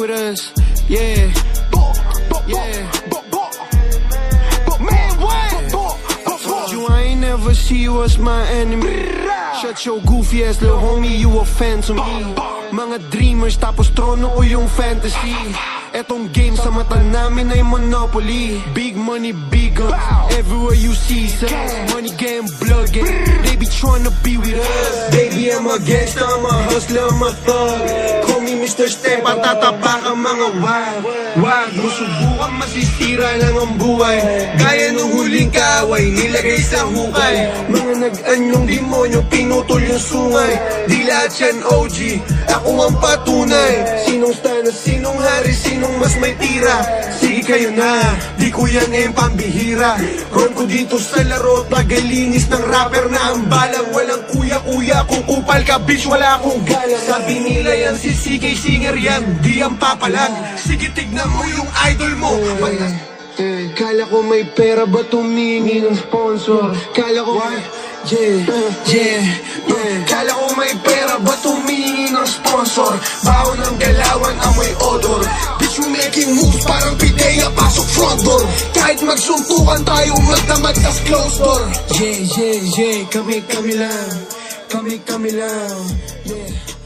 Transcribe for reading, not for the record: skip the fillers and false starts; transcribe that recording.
with us. Yeah, yeah. But man, what? You I ain't never see you as my enemy. Shut your goofy ass little homie, you a fan to me. Mga dreamers tapos trono ko yung fantasy. Etong game sa mata namin ay monopoly. Big money, big guns, everywhere you see us. Money, game, blood, game. They be trying to be with us. Baby, I'm a gangster, I'm a hustler, I'm a thug. Call me Mr. Step, patatapak ang mga wag mo subukan, masisira lang ang buhay. Gaya nung huling kaaway, nilagay sa hukay. Mga nag-anyong demonyo, pinutol yung sungay. Di lahat yan OG, ako ang patunay. Sinong stana, sinong hari, sinong mas may tira. Sige kayo na, di ko yan eh pambihira. Ron ko dito sa laro, tagalinis ng rapper na ang balang. Walang kuya-kuya, kung kupal ka bitch, wala akong galang. Sabi nila yan si CK Singer yan, di ang papalag. Sige tignan mo yung idol mo. Kala ko may pera ba tumingi ng sponsor? Kala ko Kala ko may pera ba tumingi ng sponsor? Baon ng galawan, amoy odor. Bitch, you making moves parang pideya, pasok front door. Kahit magsuntukan tayo, magdamag tas closed door. Kami lang. Yeah.